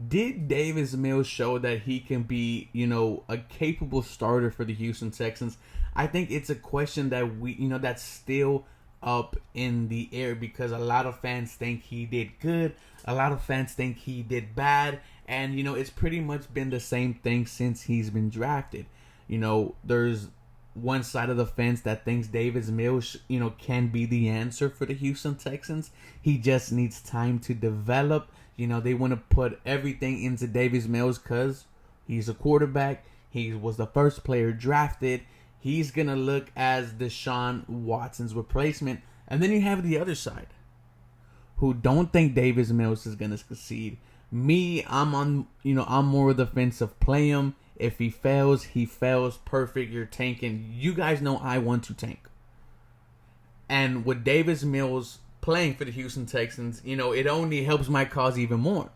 Did Davis Mills show that he can be, a capable starter for the Houston Texans? I think it's a question that that's still up in the air because a lot of fans think he did good, a lot of fans think he did bad, and it's pretty much been the same thing since he's been drafted. There's one side of the fence that thinks Davis Mills, can be the answer for the Houston Texans. He just needs time to develop. They want to put everything into Davis Mills because he's a quarterback. He was the first player drafted. He's going to look as Deshaun Watson's replacement. And then you have the other side who don't think Davis Mills is going to succeed. Me, I'm more of the fence of play him. If he fails, he fails. Perfect. You're tanking. You guys know I want to tank. And with Davis Mills playing for the Houston Texans, it only helps my cause even more.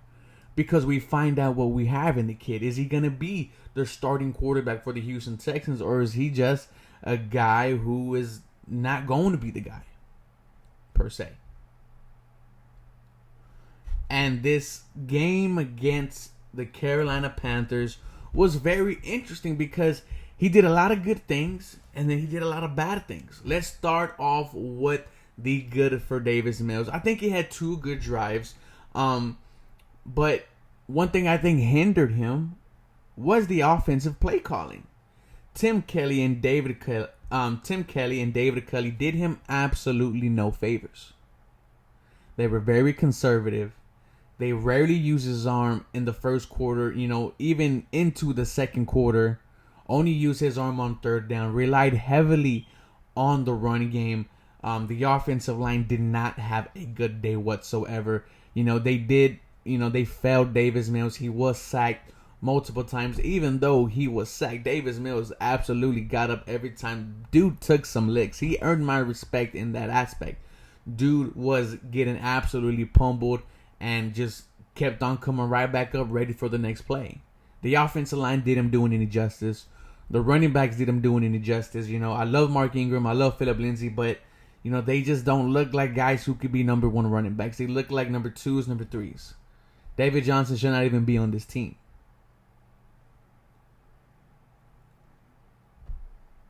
Because we find out what we have in the kid. Is he going to be the starting quarterback for the Houston Texans? Or is he just a guy who is not going to be the guy? Per se. And this game against the Carolina Panthers was very interesting because he did a lot of good things and then he did a lot of bad things. Let's start off with the good for Davis Mills. I think he had 2 good drives. But one thing I think hindered him was the offensive play calling. Tim Kelly and David Culley did him absolutely no favors. They were very conservative. They rarely used his arm in the first quarter, even into the second quarter. Only used his arm on third down. Relied heavily on the run game. The offensive line did not have a good day whatsoever. They failed Davis Mills. He was sacked multiple times. Even though he was sacked, Davis Mills absolutely got up every time. Dude took some licks. He earned my respect in that aspect. Dude was getting absolutely pummeled and just kept on coming right back up ready for the next play. The offensive line didn't do him any justice. The running backs didn't do him any justice. I love Mark Ingram. I love Phillip Lindsay, but they just don't look like guys who could be number 1 running backs. They look like number 2s, number 3s. David Johnson should not even be on this team.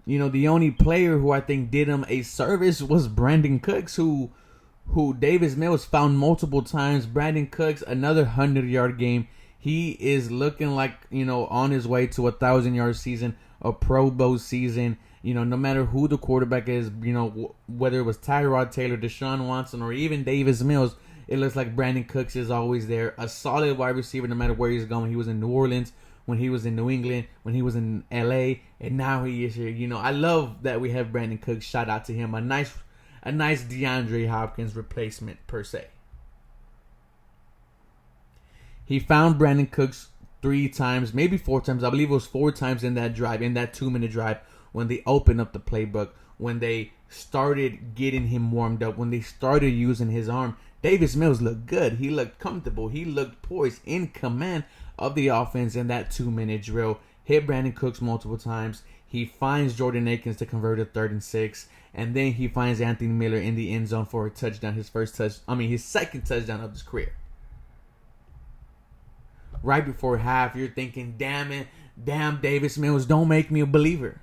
The only player who I think did him a service was Brandon Cooks, who Davis Mills found multiple times. Brandon Cooks, another 100-yard game. He is looking like, on his way to a 1,000-yard season, a Pro Bowl season. No matter who the quarterback is, whether it was Tyrod Taylor, Deshaun Watson, or even Davis Mills, it looks like Brandon Cooks is always there. A solid wide receiver no matter where he's going. He was in New Orleans, when he was in New England, when he was in LA, and now he is here. I love that we have Brandon Cooks. Shout out to him. A nice DeAndre Hopkins replacement per se. He found Brandon Cooks 3 times, maybe 4 times. I believe it was 4 times in that drive, in that 2-minute drive, when they opened up the playbook, when they started getting him warmed up, when they started using his arm. Davis Mills looked good. He looked comfortable. He looked poised, in command of the offense in that 2-minute drill. Hit Brandon Cooks multiple times. He finds Jordan Akins to convert a 3rd and 6. And then he finds Anthony Miller in the end zone for a touchdown. His second touchdown of his career. Right before half, you're thinking, damn Davis Mills, don't make me a believer.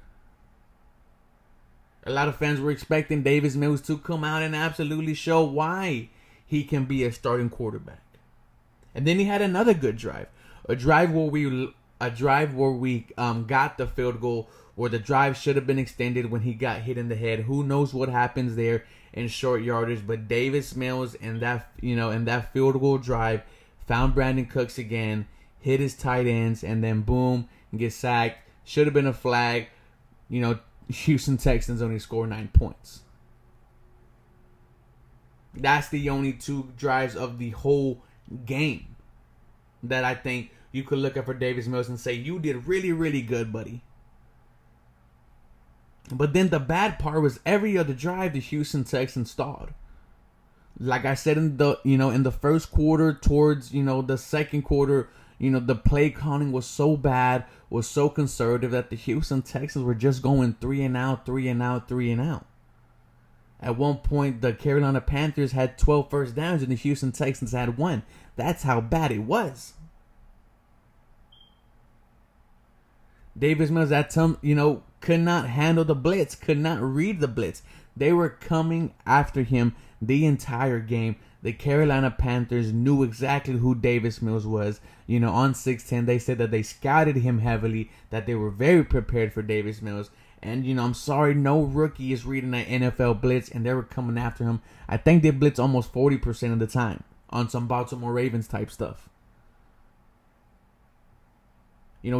A lot of fans were expecting Davis Mills to come out and absolutely show why he can be a starting quarterback. And then he had another good drive. A drive where we got the field goal, where the drive should have been extended when he got hit in the head. Who knows what happens there in short yardage? But Davis Mills in that field goal drive found Brandon Cooks again, hit his tight ends, and then boom, get sacked. Should have been a flag. Houston Texans only scored 9 points. That's the only 2 drives of the whole game that I think you could look at for Davis Mills and say, you did really, really good, buddy. But then the bad part was every other drive the Houston Texans stalled. Like I said in the first quarter towards, the second quarter, the play calling was so bad, was so conservative that the Houston Texans were just going 3 and out, 3 and out, 3 and out. At one point, the Carolina Panthers had 12 first downs and the Houston Texans had 1. That's how bad it was. Davis Mills at some, could not handle the blitz, could not read the blitz. They were coming after him the entire game. The Carolina Panthers knew exactly who Davis Mills was. On 6'10", they said that they scouted him heavily, that they were very prepared for Davis Mills. And, I'm sorry, no rookie is reading that NFL blitz, and they were coming after him. I think they blitz almost 40% of the time on some Baltimore Ravens type stuff.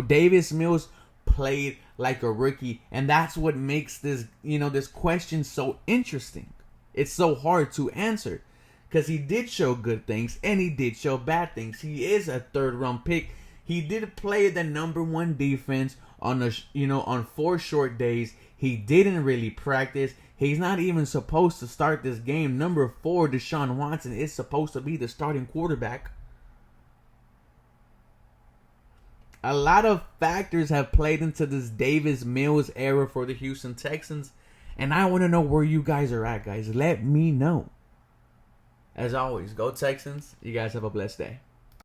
Davis Mills played like a rookie, and that's what makes this, this question so interesting. It's so hard to answer because he did show good things and he did show bad things. He is a third-round pick. He did play the number one defense on on 4 short days. He didn't really practice. He's not even supposed to start this game. Number 4, Deshaun Watson, is supposed to be the starting quarterback. A lot of factors have played into this Davis Mills era for the Houston Texans. And I want to know where you guys are at, guys. Let me know. As always, go Texans. You guys have a blessed day.